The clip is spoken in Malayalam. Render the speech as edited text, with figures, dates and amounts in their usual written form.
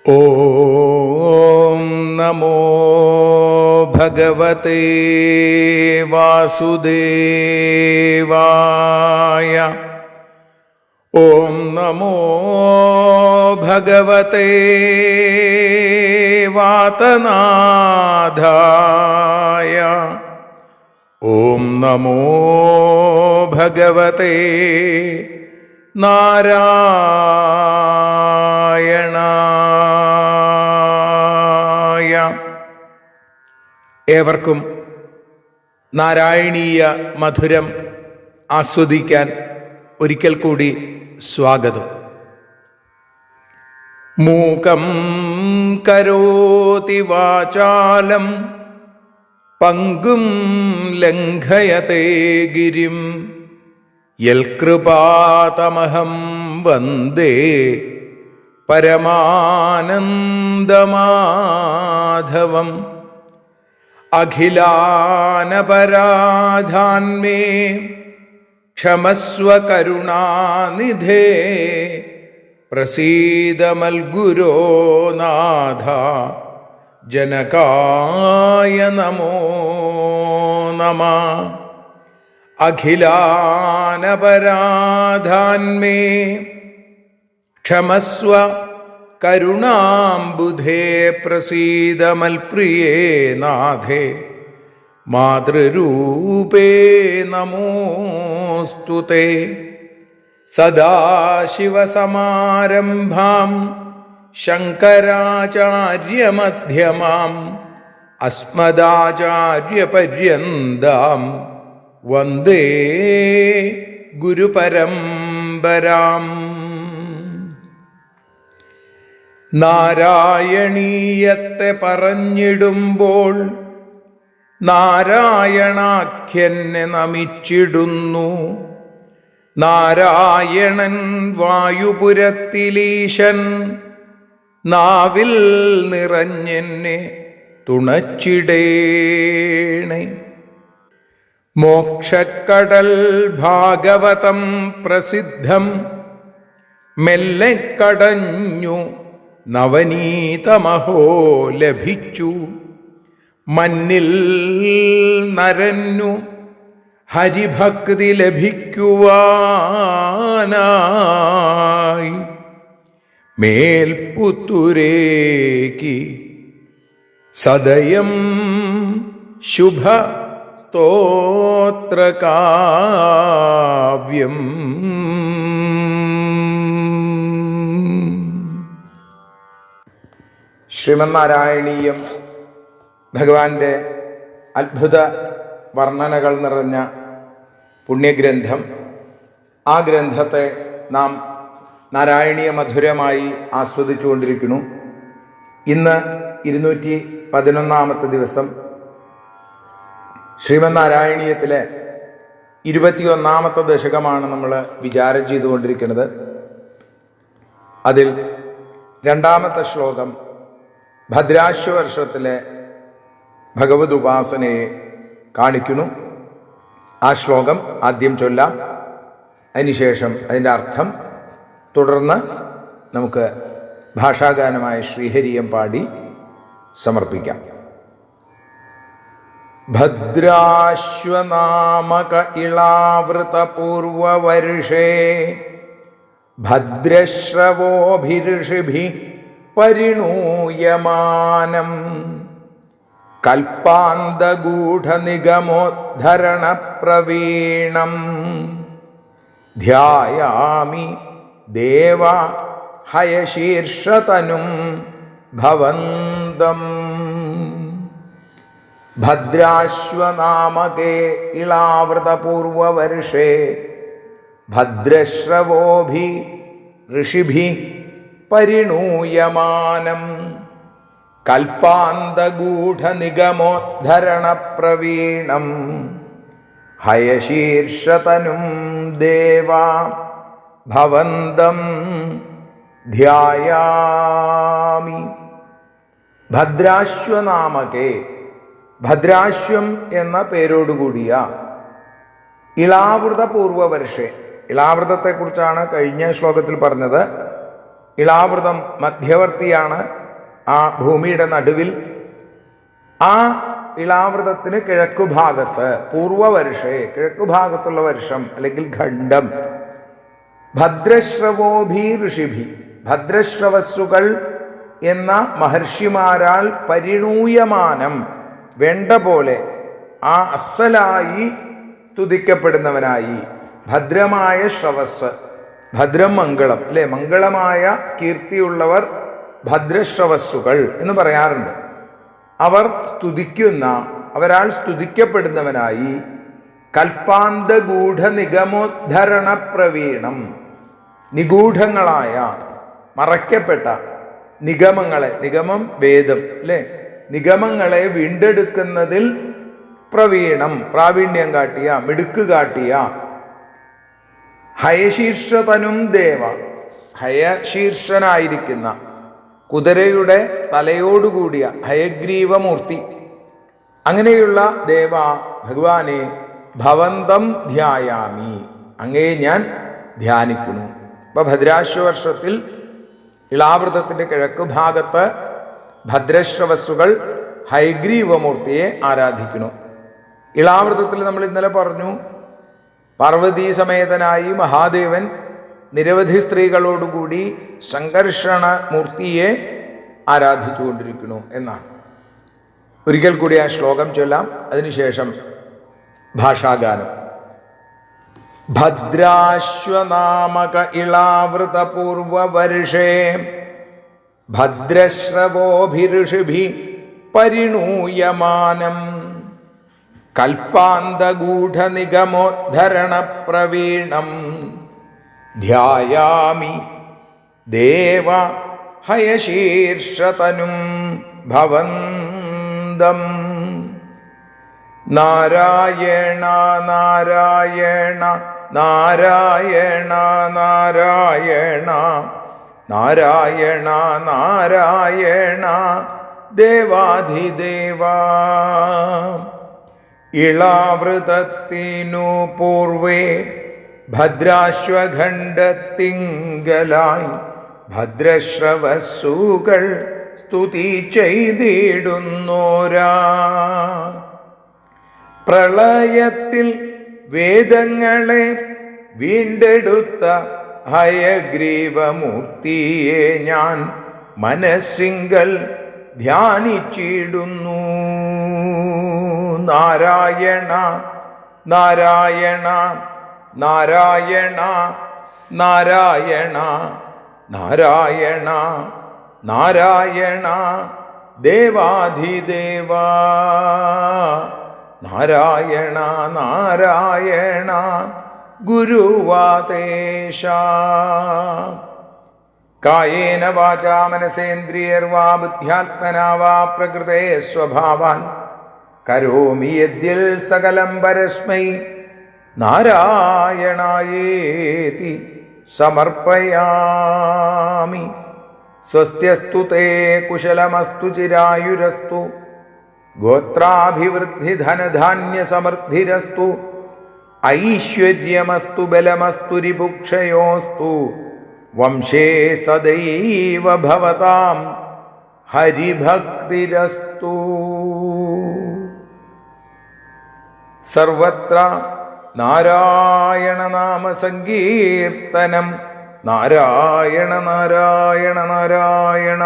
ഓം നമോ ഭഗവതേ വാസുദേവായ. ഓം നമോ ഭഗവതേ വാതനാഥായ. ഓം നമോ ഭഗവതേ നാരായണായ. ഏവർക്കും നാരായണീയ മധുരം ആസ്വദിക്കാൻ ഒരിക്കൽ കൂടി സ്വാഗതം. മൂകം കരോതി വാചാലം പങ്കും ലംഘയതേ ഗിരിം യൽകൃപാതമഹം വന്ദേ പരമാനന്ദമാധവം. അഖിലാനപരാധാന്മേ ക്ഷമസ്വ കരുണാനിധേ പ്രസീദ മൽഗുരോ നാഥ ജനകായ നമോ നമഃ. അഖിലാനപരാധാന്മേ ക്ഷമസ്വ കരുണാംബുധേ പ്രസീദ മൽപ്രിയേ നാഥേ മാതൃരൂപേ നമോസ്തുതേ. സദാശിവസമാരംഭാം ശങ്കരാചാര്യമധ്യമാം അസ്മദാചാര്യപര്യന്താം വന്ദേ ഗുരുപരമ്പരാം. നാരായണീയത്തെ പറഞ്ഞിടുമ്പോൾ നാരായണാഖ്യനെ നമിച്ചിടുന്നു. നാരായണൻ വായുപുരത്തിലീശൻ നാവിൽ നിറഞ്ഞെന്നെ തുണച്ചിടേണേ. മോക്ഷക്കടൽ ഭാഗവതം പ്രസിദ്ധം മെല്ലെ കടഞ്ഞു നവനീതമഹോ ലഭിച്ചു. മന്നിൽ നരന്നു ഹരിഭക്തി ലഭിക്കുവാനായി മേൽപുത്തുരേക്ക് സദയം ശുഭ സ്തോത്രകാവ്യം. ശ്രീമന്നാരായണീയം ഭഗവാന്റെ അത്ഭുത വർണ്ണനകൾ നിറഞ്ഞ പുണ്യഗ്രന്ഥം. ആ ഗ്രന്ഥത്തെ നാം നാരായണീയ മധുരമായി ആസ്വദിച്ചുകൊണ്ടിരിക്കുന്നു. ഇന്ന് 211 ദിവസം. ശ്രീമന്നാരായണീയത്തിലെ 21 ദശകമാണ് നമ്മൾ വിചാരം ചെയ്തുകൊണ്ടിരിക്കുന്നത്. അതിൽ 2ാമത്തെ ശ്ലോകം ഭദ്രാശ്വവർഷത്തിലെ ഭഗവത് ഉപാസനയെ കാണിക്കുന്നു. ആ ശ്ലോകം ആദ്യം ചൊല്ലാം, അതിനുശേഷം അതിൻ്റെ അർത്ഥം, തുടർന്ന് നമുക്ക് ഭാഷാഗാനമായ ശ്രീഹരിയം പാടി സമർപ്പിക്കാം. ഭദ്രാശ്വനാമക ഇളാവൃതപൂർവവർഷേ ഭദ്രശ്രവോഭിഋഷിഭിഃ പരിണൂയമാനം കൽപ്പാന്തഗൂഢനിഗമോദ്ധരണപ്രവീണം ധ്യായാമി ദേവ ഹയശീർഷതനും ഭവന്തം. ഭദ്രാശ്വനാമകേ ഇളാവൃതപൂർവവർഷേ ഭദ്രശ്രവോഭിഃ ഋഷിഭിഃ പരിണൂയമാനം കൽപ്പാന്തഗൂഢനിഗമോദ്ധരണപ്രവീണം ഹയശീർഷതനും ദേവാ ഭവന്തം ധ്യായാമി. ഭദ്രാശ്വനാമകേ, ഭദ്രാശ്വം എന്ന പേരോടുകൂടിയ ഇളാവൃത പൂർവവർഷേ. ഇളാവൃതത്തെക്കുറിച്ചാണ് കഴിഞ്ഞ ശ്ലോകത്തിൽ പറഞ്ഞത്. ഇളാവൃതം മധ്യവർത്തിയാണ് ആ ഭൂമിയുടെ നടുവിൽ. ആ ഇളാവൃതത്തിന് കിഴക്കുഭാഗത്ത് പൂർവവർഷേ, കിഴക്കുഭാഗത്തുള്ള വർഷം അല്ലെങ്കിൽ ഖണ്ഡം, ഭദ്രശ്രവോഭി ഋഷിഭി, ഭദ്രശ്രവസ്സുകൾ എന്ന മഹർഷിമാരാൽ പരിണൂയമാനം, വേണ്ട പോലെ ആ അസ്സലായി സ്തുതിക്കപ്പെടുന്നവനായി, ഭദ്രമായ ശ്രവസ്, ഭദ്രം മംഗളം അല്ലെ, മംഗളമായ കീർത്തിയുള്ളവർ ഭദ്രശ്രവസ്സുകൾ എന്ന് പറയാറുണ്ട്. അവർ സ്തുതിക്കുന്ന, അവരാൽ സ്തുതിക്കപ്പെടുന്നവനായി, കൽപ്പാന്ത ഗൂഢ നിഗമോദ്ധരണ പ്രവീണം, നിഗൂഢങ്ങളായ മറയ്ക്കപ്പെട്ട നിഗമങ്ങളെ, നിഗമം വേദം അല്ലെ, നിഗമങ്ങളെ വീണ്ടെടുക്കുന്നതിൽ പ്രവീണം, പ്രാവീണ്യം കാട്ടിയ, മിടുക്ക് കാട്ടിയ, ഹയശീർഷതനും ദേവ, ഹയശീർഷനായിരിക്കുന്ന കുതിരയുടെ തലയോടുകൂടിയ ഹയഗ്രീവമൂർത്തി, അങ്ങനെയുള്ള ദേവ ഭഗവാനെ ഭവന്തം ധ്യായാമി, അങ്ങയെ ഞാൻ ധ്യാനിക്കുന്നു. അപ്പൊ ഭദ്രാശ്വവർഷത്തിൽ ഇളാവൃതത്തിന്റെ കിഴക്ക് ഭാഗത്ത് ഭദ്രശ്രവസ്സുകൾ ഹയഗ്രീവമൂർത്തിയെ ആരാധിക്കുന്നു. ഇളാവൃതത്തിൽ നമ്മൾ ഇന്നലെ പറഞ്ഞു, പാർവതീ സമേതനായി മഹാദേവൻ നിരവധി സ്ത്രീകളോടുകൂടി സംഘർഷണ മൂർത്തിയെ ആരാധിച്ചുകൊണ്ടിരിക്കുന്നു എന്നാണ്. ഒരിക്കൽ കൂടി ആ ശ്ലോകം ചൊല്ലാം, അതിനുശേഷം ഭാഷാഗാനം. ഭദ്രാശ്വനാമക ഇളാവൃത പൂർവവർഷേ ഭദ്രശ്രവോഭിഋഷിഭി പരിണൂയമാനം കൽപ്പാന്തഗൂഢ നിഗമോദ്ധരണ പ്രവീണം ധ്യായാമി ദേവ ഹയശീർഷതനും ഭവന്തം. നാരായണ നാരായണ നാരായണ നാരായണ നാരായണ നാരായണ ദേവാധിദേവ. ഇളാവൃതത്തിനു പൂർവേ ഭദ്രാശ്വഖണ്ഡത്തിങ്കലായി ഭദ്രശ്രവസ്സുകൾ സ്തുതി ചെയ്തിടുന്നോരാ. പ്രളയത്തിൽ വേദങ്ങളെ വീണ്ടെടുത്ത ഹയഗ്രീവമൂർത്തിയെ ഞാൻ മനസ്സിങ്കൽ ധ്യാനിച്ചിടുന്നു. നാരായണ നാരായണ നാരായണ നാരായണ നാരായണ നാരായണ ദേവാധിദേവ. നാരായണ നാരായണ ഗുരുവാദേശ. കായേന വാചാ മനസേന്ദ്രിയർവാ ബുദ്ധ്യാത്മനാ വാ പ്രകൃതേ സ്വഭാവാൻ കരോമി യദ്യൽ സകലം പരസ്മൈ നാരായണായേതി സമർപ്പയാമി. സ്വസ്ത്യസ്തു തേ കുശലമസ്തു ചിരായുരസ്തു ഗോത്രാഭിവൃദ്ധി ധനധാന്യ സമൃദ്ധിരസ്തു ഐശ്വര്യമസ്തു ബലമസ്തു രിപുക്ഷയോസ്തു വംശേ സദൈവ ഭവതാം ഹരിഭക്തിരസ്തു. സർവത്ര നാരായണ നാമ സങ്കീർത്തനം. നാരായണ നാരായണ നാരായണ.